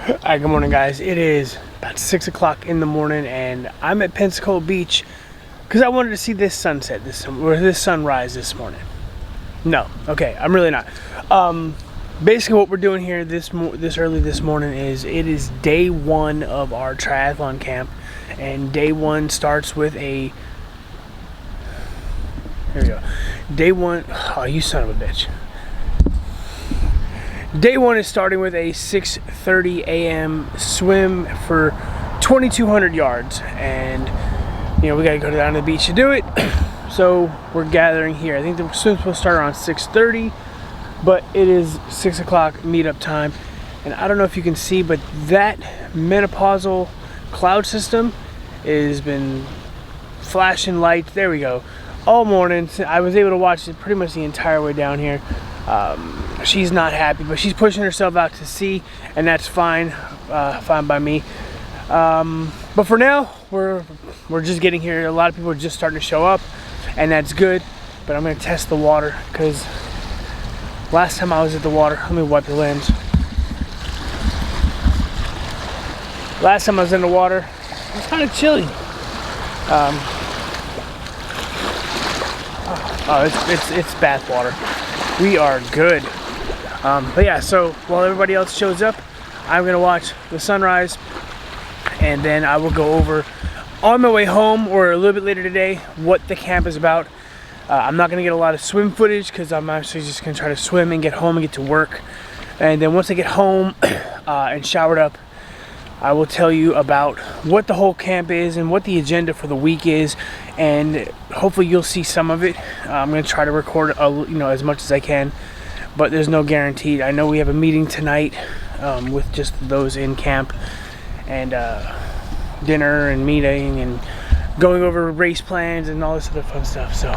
Alright, good morning guys. It is about 6 o'clock in the morning and I'm at Pensacola Beach because I wanted to see this sunset, this sunrise this morning. No, okay, I'm really not. Basically what we're doing here this early this morning is it is day one of our triathlon camp, and day one starts with a, here we go. Day one, oh you son of a bitch. Day one is starting with a 6:30 a.m. swim for 2,200 yards, and you know we gotta go down to the beach to do it. So we're gathering here. I think the swim's supposed to start around 6:30, but it is 6 o'clock meetup time. And I don't know if you can see, but that menopausal cloud system has been flashing lights. There we go. All morning. I was able to watch it pretty much the entire way down here. She's not happy, but she's pushing herself out to sea, and that's fine, fine by me. But for now, we're just getting here. A lot of people are just starting to show up, and that's good. But I'm gonna test the water because last time I was at the water, let me wipe the lens. Last time I was in the water, it was kind of chilly. It's bath water. We are good. But yeah, so while everybody else shows up, I'm gonna watch the sunrise, and then I will go over on my way home or a little bit later today what the camp is about. I'm not gonna get a lot of swim footage because I'm actually just gonna try to swim and get home and get to work. And then once I get home and showered up, I will tell you about what the whole camp is and what the agenda for the week is, and hopefully you'll see some of it. I'm gonna try to record as much as I can, but there's no guarantee. I know we have a meeting tonight with just those in camp, and dinner and meeting and going over race plans and all this other fun stuff. So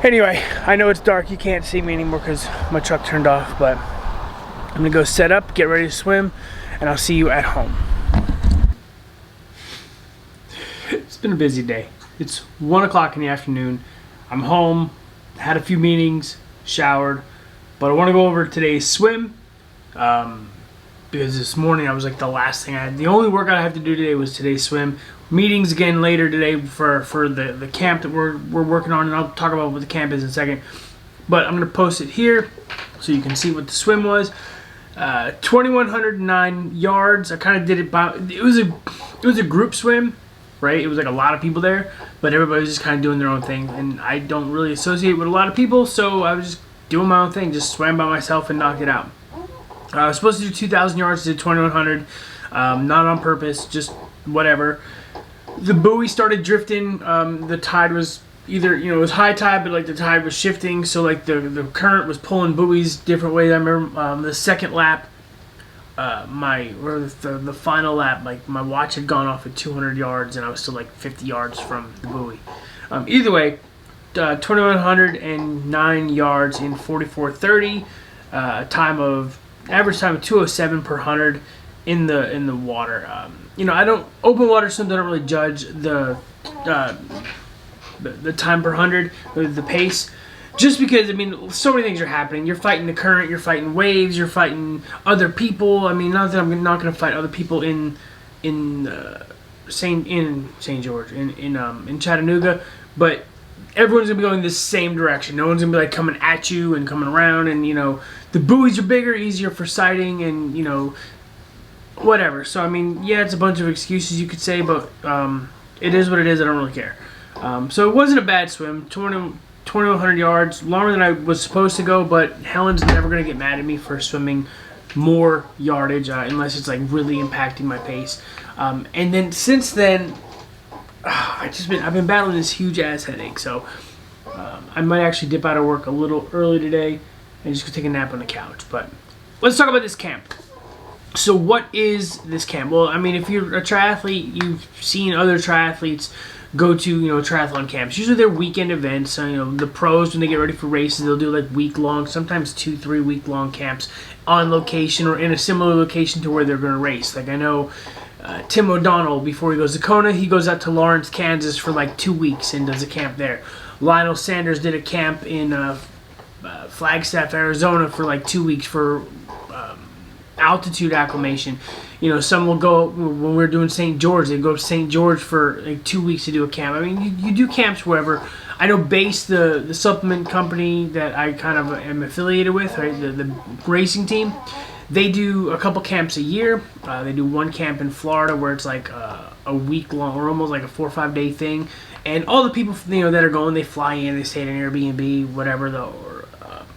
anyway, I know it's dark, you can't see me anymore because my truck turned off, but I'm gonna go set up, get ready to swim, and I'll see you at home. It's been a busy day. It's 1 o'clock in the afternoon. I'm home, had a few meetings, showered, but I want to go over today's swim because this morning I was like the last thing I had. The only workout I have to do today was today's swim. Meetings again later today for the camp that we're working on, and I'll talk about what the camp is in a second. But I'm going to post it here so you can see what the swim was. 2,109 yards. I kind of did it by, it was a group swim, right? It was like a lot of people there, but everybody was just kind of doing their own thing, and I don't really associate with a lot of people, so I was just doing my own thing, just swam by myself and knocked it out. I was supposed to do 2,000 yards, did 2,100, not on purpose, just whatever. The buoy started drifting. The tide was either, it was high tide, but like the tide was shifting, so like the current was pulling buoys different ways. I remember the second lap, the final lap, like my watch had gone off at 200 yards and I was still like 50 yards from the buoy. Either way, 2,109 yards in 44:30, average time of 2:07 per 100 in the water. Open water swims, I don't really judge the time per 100, the pace, just because so many things are happening. You're fighting the current, you're fighting waves, you're fighting other people. Not that I'm not going to fight other people in St. George, in Chattanooga, but everyone's gonna be going the same direction. No one's gonna be like coming at you and coming around, and the buoys are bigger, easier for sighting, and whatever. So yeah, it's a bunch of excuses you could say, but it is what it is. I don't really care. So it wasn't a bad swim. 2,100 yards, longer than I was supposed to go, but Helen's never going to get mad at me for swimming more yardage unless it's like really impacting my pace. And then since then, I've been battling this huge ass headache, so I might actually dip out of work a little early today and just go take a nap on the couch. But let's talk about this camp. So what is this camp? Well, if you're a triathlete, you've seen other triathletes go to triathlon camps. Usually they're weekend events. The pros, when they get ready for races, they'll do like week-long, sometimes 2-3 week-long camps on location or in a similar location to where they're going to race. Like I know Tim O'Donnell, before he goes to Kona, he goes out to Lawrence, Kansas for like 2 weeks and does a camp there. Lionel Sanders did a camp in Flagstaff, Arizona for like 2 weeks for altitude acclimation. You know, some will go, when we're doing St. George, they go to St. George for like 2 weeks to do a camp. I mean, you do camps wherever. I know Base, the supplement company that I kind of am affiliated with, right, the racing team, they do a couple camps a year. They do one camp in Florida where it's like a week long, or almost like a 4 or 5 day thing. And all the people, you know, that are going, they fly in, they stay at an Airbnb, whatever, or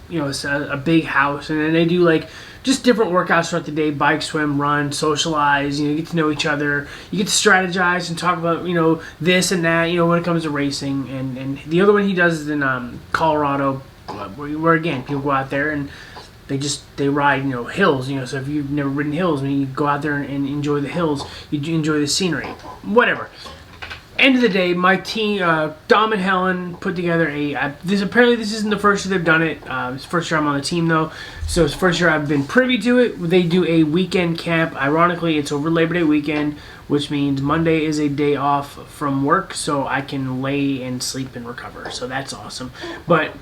you know, it's a big house, and then they do like just different workouts throughout the day: bike, swim, run, socialize. You know, you get to know each other. You get to strategize and talk about, you know, this and that. You know, when it comes to racing. And the other one he does is in Colorado, where again people go out there and they ride, you know, hills. You know, so if you've never ridden hills, I mean, you go out there and enjoy the hills. You enjoy the scenery, whatever. End of the day, my team, Dom and Helen, put together apparently this isn't the first year they've done it. It's the first year I'm on the team, though. So it's the first year I've been privy to it. They do a weekend camp. Ironically, it's over Labor Day weekend, which means Monday is a day off from work, so I can lay and sleep and recover. So that's awesome. But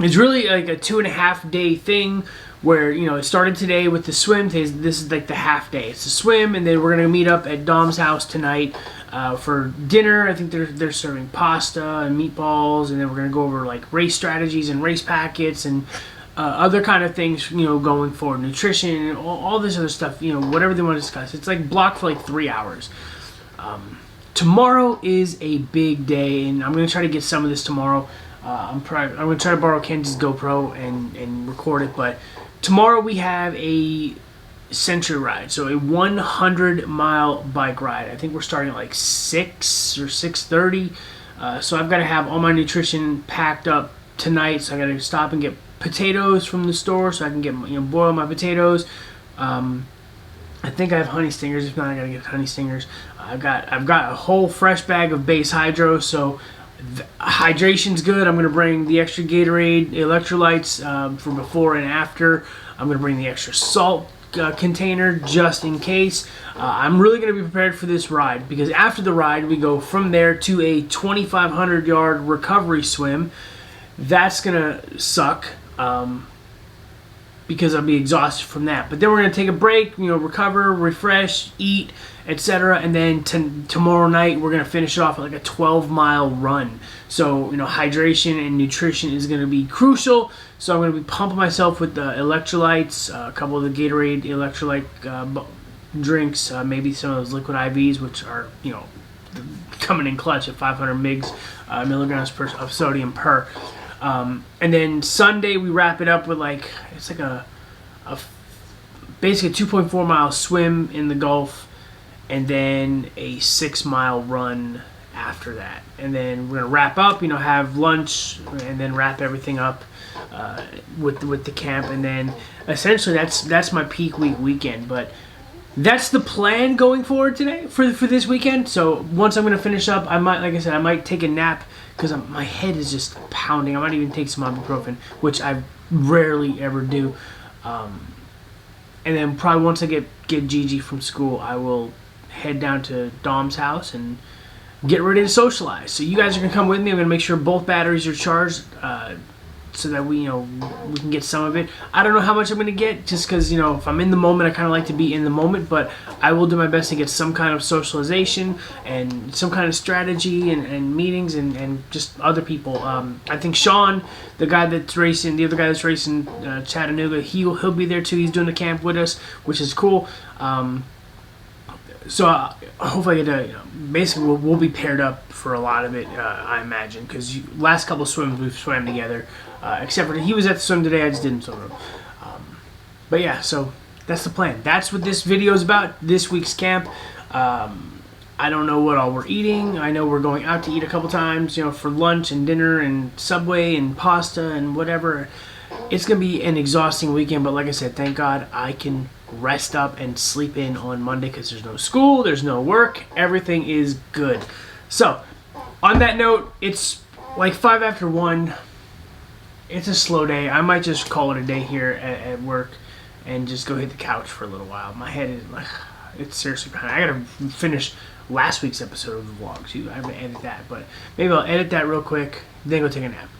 it's really like a 2.5 day thing where, you know, it started today with the swim. This is like the half day. It's the swim, and then we're going to meet up at Dom's house tonight for dinner. I think they're serving pasta and meatballs, and then we're going to go over like race strategies and race packets and other kind of things, you know, going forward, nutrition and all this other stuff, you know, whatever they want to discuss. It's like blocked for like 3 hours. Tomorrow is a big day, and I'm going to try to get some of this tomorrow. I'm going to try to borrow Ken's GoPro and record it, but tomorrow we have a century ride, so a 100-mile bike ride. I think we're starting at like 6 or 6:30. So I've got to have all my nutrition packed up tonight. So I got to stop and get potatoes from the store so I can get, you know, boil my potatoes. I think I have honey stingers. If not, I got to get honey stingers. I've got a whole fresh bag of Base Hydro, so hydration's good. I'm going to bring the extra Gatorade electrolytes for before and after. I'm going to bring the extra salt container just in case. I'm really going to be prepared for this ride, because after the ride we go from there to a 2,500 yard recovery swim. That's going to suck because I'll be exhausted from that. But then we're going to take a break, you know, recover, refresh, eat, etc. And then tomorrow night we're going to finish it off at like a 12-mile run. So, you know, hydration and nutrition is going to be crucial. So I'm going to be pumping myself with the electrolytes, a couple of the Gatorade electrolyte drinks, maybe some of those liquid IVs, which are, you know, coming in clutch at 500 milligrams of sodium per. And then Sunday we wrap it up with like, it's like a basically a 2.4 mile swim in the Gulf, and then a 6-mile run after that. And then we're gonna wrap up, you know, have lunch, and then wrap everything up with the camp. And then essentially that's my peak weekend. But that's the plan going forward today for this weekend. So once I'm gonna finish up, I might, like I said, I might take a nap because my head is just pounding. I might even take some ibuprofen, which I rarely ever do. And then probably once I get Gigi from school, I will head down to Dom's house and get ready to socialize. So you guys are gonna come with me. I'm gonna make sure both batteries are charged, so that we can get some of it. I don't know how much I'm gonna get, just because, you know, if I'm in the moment, I kind of like to be in the moment. But I will do my best to get some kind of socialization and some kind of strategy and meetings and just other people. I think Sean, the other guy that's racing Chattanooga, he'll be there too. He's doing the camp with us, which is cool. So hopefully I get to, basically we'll be paired up for a lot of it, I imagine, because last couple of swims we've swam together, except for he was at the swim today, I just didn't swim with him. But yeah, so that's the plan. That's what this video is about, this week's camp. I don't know what all we're eating. I know we're going out to eat a couple times, you know, for lunch and dinner and Subway and pasta and whatever. It's going to be an exhausting weekend, but like I said, thank God I can rest up and sleep in on Monday because there's no school, there's no work, everything is good. So, on that note, it's like 5 after 1. It's a slow day. I might just call it a day here at work and just go hit the couch for a little while. My head is like, it's seriously kind of, I gotta finish last week's episode of the vlog too. I have to edit that, but maybe I'll edit that real quick, then go take a nap.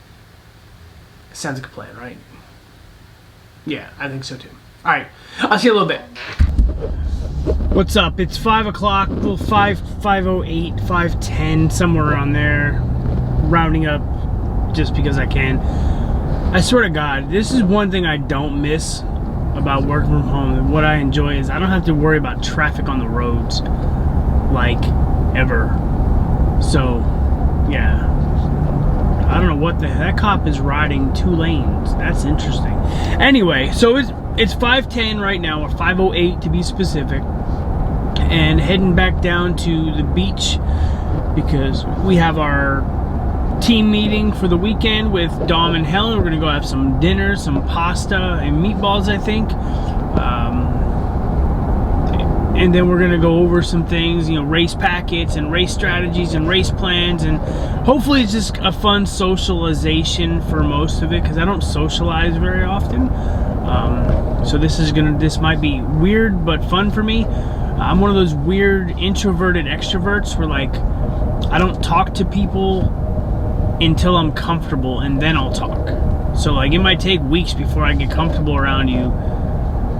Sounds like a plan, right? Yeah, I think so too. All right, I'll see you in a little bit. What's up? It's 5 o'clock, well, 5:08, 5:10, somewhere around there, rounding up just because I can. I swear to God, this is one thing I don't miss about working from home. And what I enjoy is I don't have to worry about traffic on the roads, like, ever. So, yeah. I don't know what that cop is riding 2 lanes. That's interesting. Anyway, so it's 5:10 right now, or 5:08 to be specific, and heading back down to the beach because we have our team meeting for the weekend with Dom and Hale. We're gonna go have some dinner, some pasta and meatballs, I think. And then we're gonna go over some things, you know, race packets and race strategies and race plans, and hopefully it's just a fun socialization for most of it because I don't socialize very often. So this might be weird but fun for me. I'm one of those weird introverted extroverts where, like, I don't talk to people until I'm comfortable and then I'll talk. So, like, it might take weeks before I get comfortable around you.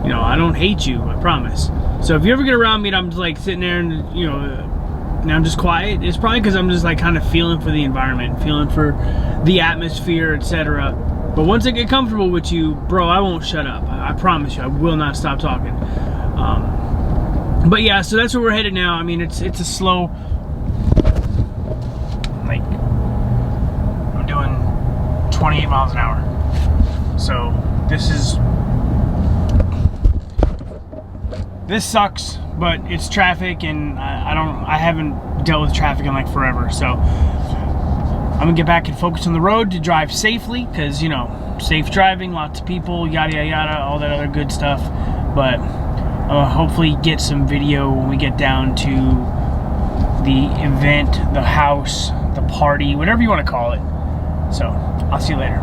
You know, I don't hate you, I promise. So if you ever get around me and I'm just like sitting there and, you know, and I'm just quiet, it's probably because I'm just like kind of feeling for the environment, feeling for the atmosphere, etc. But once I get comfortable with you, bro, I won't shut up. I promise you, I will not stop talking. But yeah, so that's where we're headed now. I mean, it's a slow, like, I'm doing 28 miles an hour. So this sucks, but it's traffic, and I haven't dealt with traffic in like forever. So I'm gonna get back and focus on the road to drive safely, because, you know, safe driving, lots of people, yada yada yada, all that other good stuff. But hopefully get some video when we get down to the event, the house, the party, whatever you want to call it. So I'll see you later.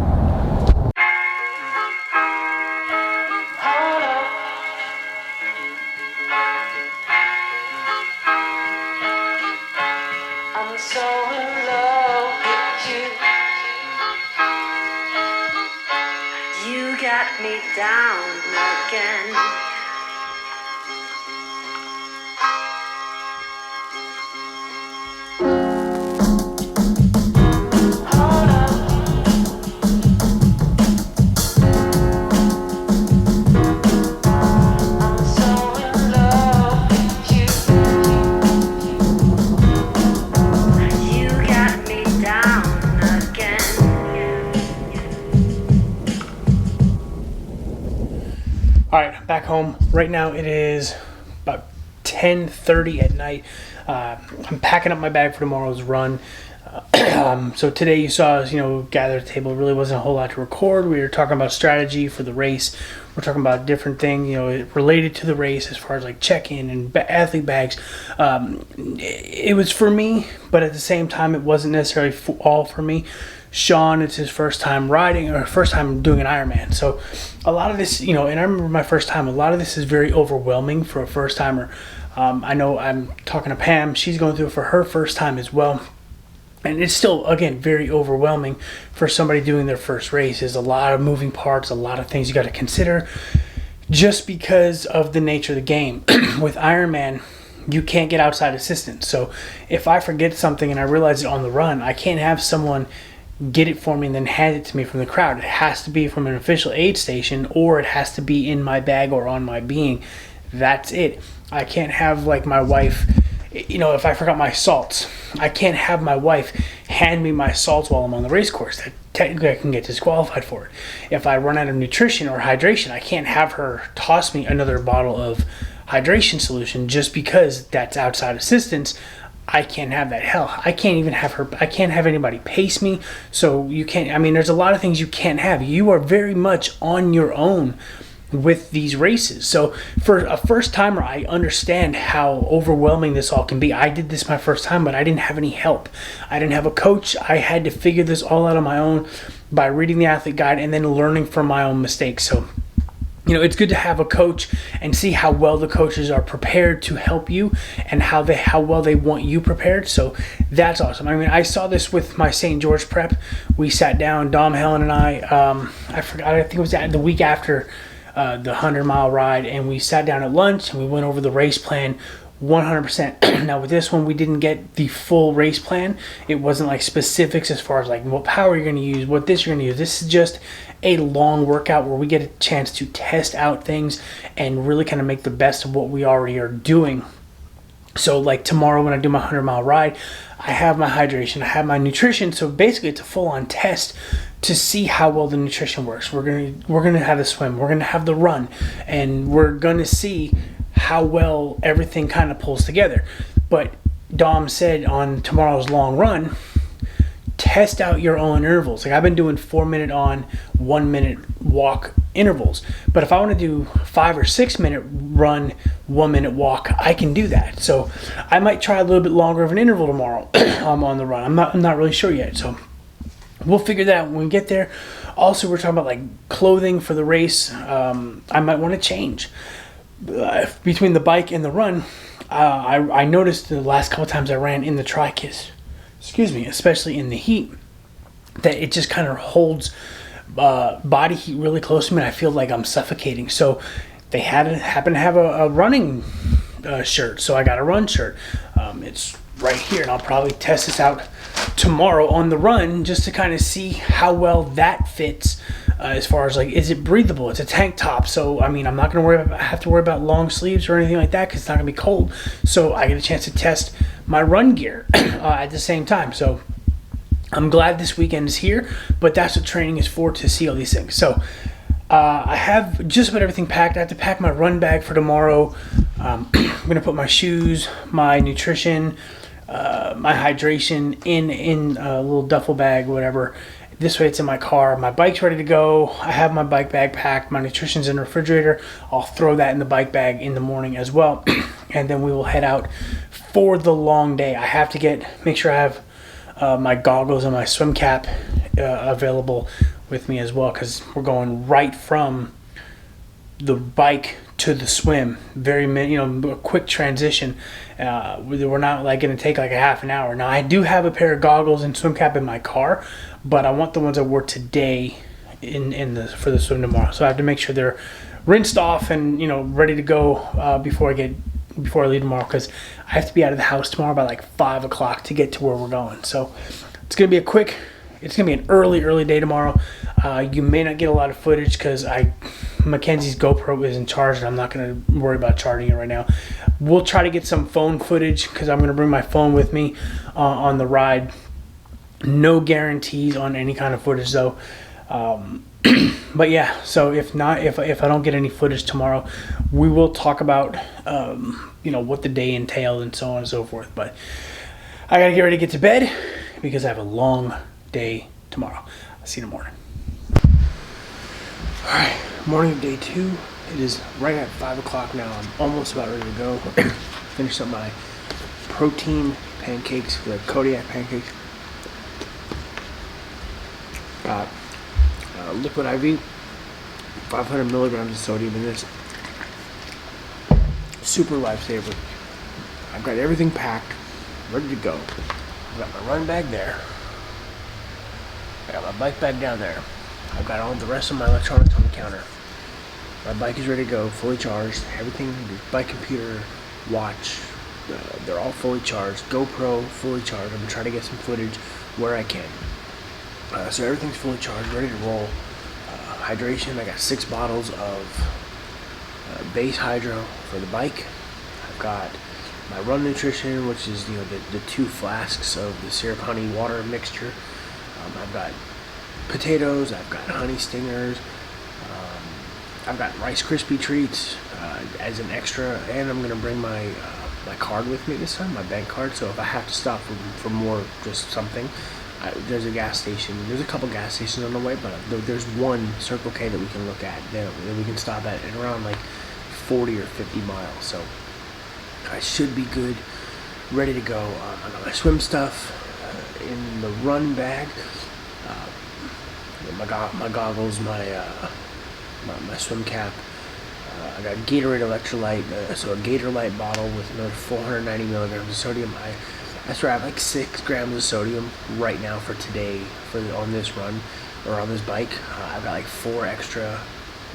I'm so in love with you. You got me down again. Alright, back home. Right now it is about 10:30 at night. I'm packing up my bag for tomorrow's run. So today you saw us, you know, gather at the table. It really wasn't a whole lot to record. We were talking about strategy for the race. We're talking about different things, you know, related to the race as far as like check-in and athlete bags. It was for me, but at the same time it wasn't necessarily all for me. Sean, it's his first time riding, or first time doing an Ironman. So a lot of this, you know, and I remember my first time, a lot of this is very overwhelming for a first timer. I know I'm talking to Pam, she's going through it for her first time as well. And it's still, again, very overwhelming for somebody doing their first race. There's a lot of moving parts, a lot of things you got to consider just because of the nature of the game. With Ironman, you can't get outside assistance. So if I forget something and I realize it on the run, I can't have someone get it for me and then hand it to me from the crowd. It has to be from an official aid station, or it has to be in my bag or on my being. That's it. I can't have, like, my wife, you know, if I forgot my salts, I can't have my wife hand me my salts while I'm on the race course. That technically I can get disqualified for it. If I run out of nutrition or hydration, I can't have her toss me another bottle of hydration solution just because that's outside assistance. I can't have that. Hell, I can't even have her, I can't have anybody pace me. So you can't, I mean, there's a lot of things you can't have. You are very much on your own with these races. So for a first timer, I understand how overwhelming this all can be. I did this my first time, but I didn't have any help. I didn't have a coach. I had to figure this all out on my own by reading the athlete guide and then learning from my own mistakes. So, you know, it's good to have a coach and see how well the coaches are prepared to help you and how well they want you prepared. So that's awesome. I mean, I saw this with my St. George prep. We sat down, Dom, Helen, and I forgot, I think it was the week after the 100-mile ride, and we sat down at lunch and we went over the race plan 100%. Now with this one, we didn't get the full race plan. It wasn't like specifics as far as like what power you're going to use, what this you're going to use. This is just a long workout where we get a chance to test out things and really kind of make the best of what we already are doing. So like tomorrow when I do my 100-mile ride, I have my hydration, I have my nutrition. So basically it's a full-on test to see how well the nutrition works. We're gonna have the swim, we're gonna have the run, and we're gonna see how well everything kind of pulls together. But Dom said on tomorrow's long run, test out your own intervals. Like I've been doing 4-minute on, 1-minute walk intervals. But if I want to do 5 or 6-minute run, 1-minute walk, I can do that. So I might try a little bit longer of an interval tomorrow on the run. I'm not really sure yet. So we'll figure that out when we get there. Also, we're talking about like clothing for the race. I might want to change between the bike and the run. I noticed the last couple times I ran in the TriPossibilities, especially in the heat, that it just kind of holds body heat really close to me, and I feel like I'm suffocating. So they happen to have a running shirt, so I got a run shirt. It's right here, and I'll probably test this out tomorrow on the run just to kind of see how well that fits. As far as like, is it breathable? It's a tank top, so I mean, I'm not going to have to worry about long sleeves or anything like that because it's not going to be cold. So I get a chance to test my run gear at the same time. So I'm glad this weekend is here, but that's what training is for, to see all these things. So I have just about everything packed. I have to pack my run bag for tomorrow. I'm going to put my shoes, my nutrition, my hydration in a little duffel bag, whatever. This way it's in my car. My bike's ready to go. I have my bike bag packed. My nutrition's in the refrigerator. I'll throw that in the bike bag in the morning as well. And then we will head out for the long day. I have to make sure I have my goggles and my swim cap available with me as well, because we're going right from the bike to the swim. A quick transition. We're not like going to take like a half an hour. Now I do have a pair of goggles and swim cap in my car, but I want the ones I wore today for the swim tomorrow. So I have to make sure they're rinsed off and ready to go before I leave tomorrow, because I have to be out of the house tomorrow by like 5 o'clock to get to where we're going. So it's gonna be an early day tomorrow. You may not get a lot of footage because Mackenzie's GoPro is in charge, and I'm not gonna worry about charging it right now. We'll try to get some phone footage because I'm gonna bring my phone with me on the ride. No guarantees on any kind of footage though. But yeah, so if I don't get any footage tomorrow, we will talk about what the day entailed and so on and so forth. But I gotta get ready to get to bed because I have a long day tomorrow. I'll see you in the morning. Alright, morning of day 2. It is right at 5 o'clock now. I'm almost about ready to go. Finish up my protein pancakes, the Kodiak pancakes. Liquid IV, 500 milligrams of sodium in this. Super lifesaver. I've got everything packed, ready to go. I've got my run bag there. I got my bike bag down there. I've got all the rest of my electronics on the counter. My bike is ready to go, fully charged. Everything, the bike, computer, watch, they're all fully charged. GoPro, fully charged. I'm trying to get some footage where I can. So everything's fully charged, ready to roll. Hydration, I got 6 bottles of base hydro for the bike. I've got my run nutrition, which is the 2 flasks of the syrup honey water mixture. I've got potatoes, I've got honey stingers, I've got Rice Krispie treats as an extra, and I'm gonna bring my card with me this time, my bank card. So if I have to stop for more, just something. There's a gas station. There's a couple gas stations on the way, but there's one Circle K that we can look at that we can stop at around like 40 or 50 miles. So I should be good, ready to go. I got my swim stuff in the run bag. My goggles, my swim cap. I got Gatorade electrolyte, so a Gatorlyte bottle with another 490 milligrams of sodium. I swear I have like 6 grams of sodium right now for today on this run or on this bike. I've got like 4 extra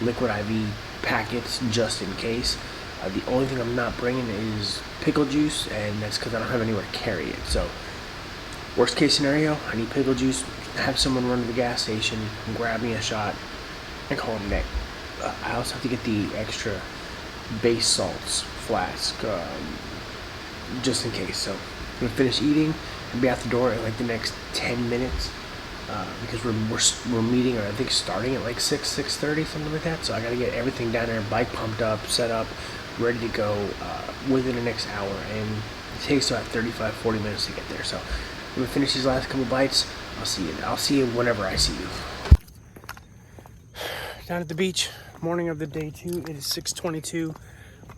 liquid IV packets just in case. The only thing I'm not bringing is pickle juice, and that's because I don't have anywhere to carry it. So, worst case scenario, I need pickle juice, have someone run to the gas station, grab me a shot, and call it a day. I also have to get the extra base salts flask, just in case. So, I'm going to finish eating and be out the door in like the next 10 minutes. Because we're meeting, or I think starting at like 6:30, something like that. So I got to get everything down there, bike pumped up, set up, ready to go within the next hour. And it takes about 35-40 minutes to get there. So I'm gonna finish these last couple bites. I'll see you whenever I see you. Down at the beach, morning of the day 2. It is 6:22.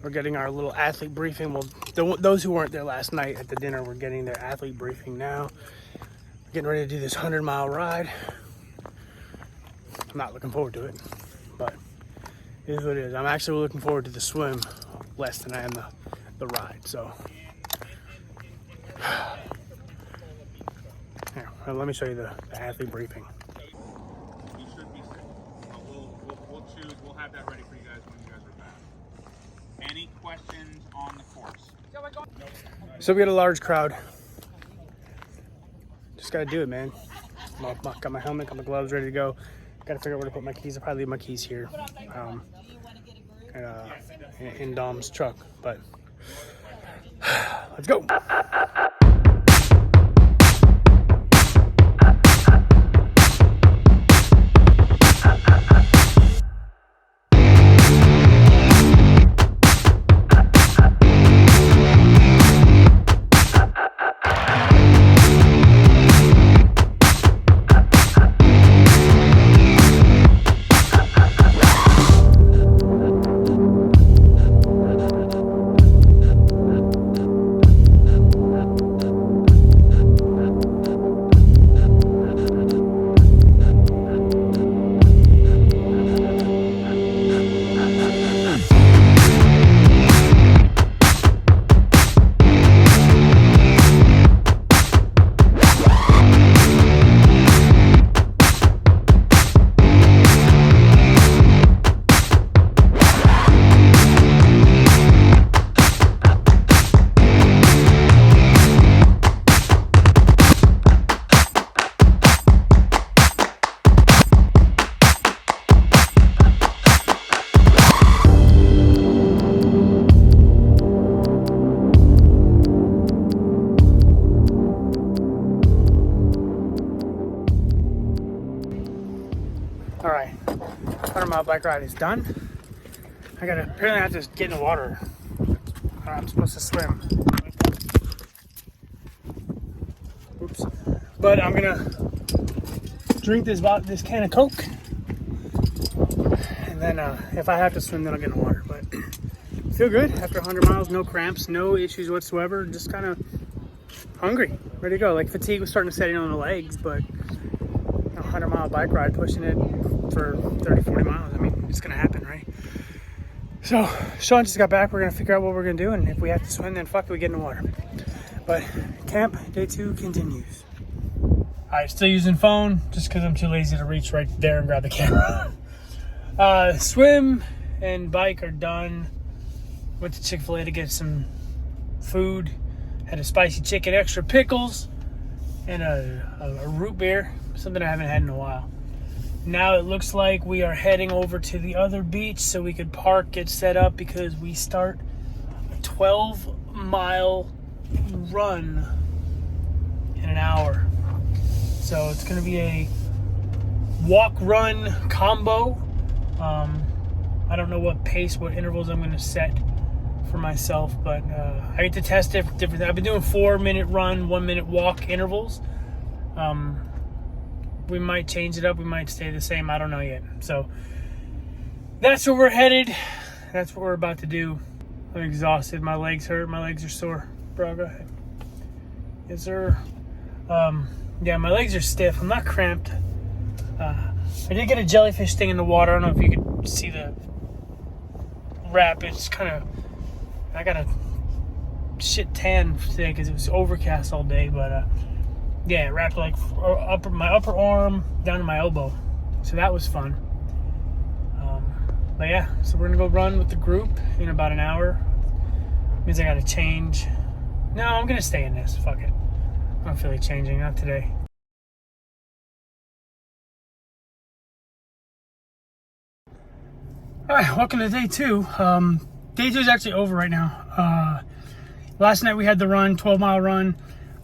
We're getting our little athlete briefing. Well, those who weren't there last night at the dinner, we're getting their athlete briefing now. Getting ready to do this 100-mile ride. I'm not looking forward to it, but it is what it is. I'm actually looking forward to the swim less than I am the ride. So, here, let me show you the athlete briefing. You should be set. We'll choose. We'll have that ready for you guys when you guys are back. Any questions on the course? So we got a large crowd. Just gotta do it, man. Got my helmet, got my gloves ready to go. Gotta figure out where to put my keys. I'll probably leave my keys here, in Dom's truck. But let's go. All right, 100-mile bike ride is done. Apparently I have to get in the water. I'm supposed to swim. Oops. But I'm gonna drink this can of Coke. And then if I have to swim, then I'll get in the water. But feel good after 100 miles, no cramps, no issues whatsoever. Just kind of hungry, ready to go. Like fatigue was starting to set in on the legs, but 100-mile bike ride, pushing it for 30-40 miles. I mean, it's gonna happen, right? So Sean just got back. We're gonna figure out what we're gonna do, and if we have to swim, then fuck it, we get in the water. But camp day 2 continues. All right, still using phone just because I'm too lazy to reach right there and grab the camera. Swim and bike are done. Went to Chick-fil-A to get some food. Had a spicy chicken, extra pickles, and a root beer, something I haven't had in a while. Now it looks like we are heading over to the other beach so we could park, get set up, because we start a 12-mile run in an hour. So it's going to be a walk-run combo. I don't know what pace, what intervals I'm going to set for myself, but I get to test different. I've been doing 4-minute run, 1-minute walk intervals. We might change it up. We might stay the same. I don't know yet. So that's where we're headed. That's what we're about to do. I'm exhausted. My legs hurt. My legs are sore. Bro, go ahead. Yes, sir. Yeah, my legs are stiff. I'm not cramped. I did get a jellyfish sting in the water. I don't know if you could see the wrap. It's kind of... I got a shit tan today because it was overcast all day. But, yeah, it wrapped like my upper arm down to my elbow. So that was fun. But yeah, so we're gonna go run with the group in about an hour. Means I gotta change. No, I'm gonna stay in this. Fuck it. I don't feel like changing. Not today. Alright, welcome to day 2. Day 2 is actually over right now. Last night we had the run, 12-mile run.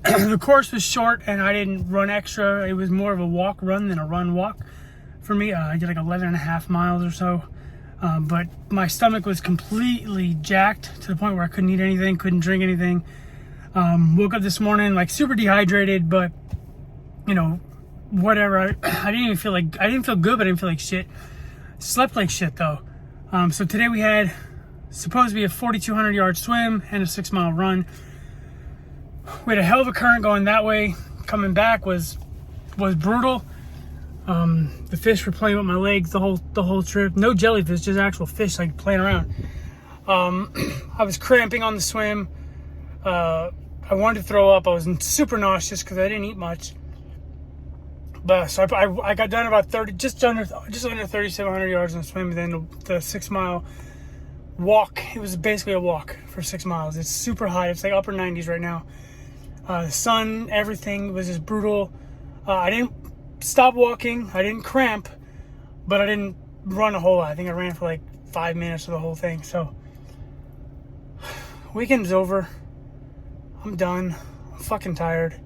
The course was short and I didn't run extra. It was more of a walk run than a run walk for me. I did like 11 and a half miles or so. But my stomach was completely jacked to the point where I couldn't eat anything, couldn't drink anything. Woke up this morning like super dehydrated, but you know, whatever. I didn't feel good, but I didn't feel like shit. Slept like shit though. So today we had supposed to be a 4,200 yard swim and a 6-mile run. We had a hell of a current going that way. Coming back was brutal. The fish were playing with my legs the whole trip. No jellyfish, just actual fish like playing around. I was cramping on the swim. I wanted to throw up. I was super nauseous because I didn't eat much. But so I got done about just under 3,700 yards on the swim, and then the 6-mile walk. It was basically a walk for 6 miles. It's super hot. It's like upper 90s right now. The sun, everything was just brutal. I didn't stop walking. I didn't cramp, but I didn't run a whole lot. I think I ran for like 5 minutes of the whole thing. So weekend's over. I'm done. I'm fucking tired.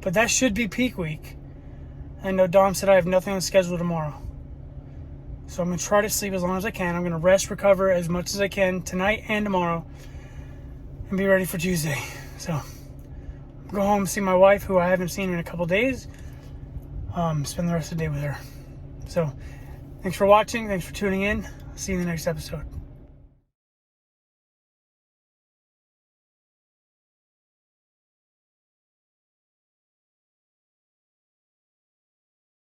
But that should be peak week. I know Dom said I have nothing on schedule tomorrow. So I'm going to try to sleep as long as I can. I'm going to rest, recover as much as I can tonight and tomorrow. And be ready for Tuesday. So go home, see my wife, who I haven't seen in a couple days. Spend the rest of the day with her. So thanks for watching. Thanks for tuning in. See you in the next episode.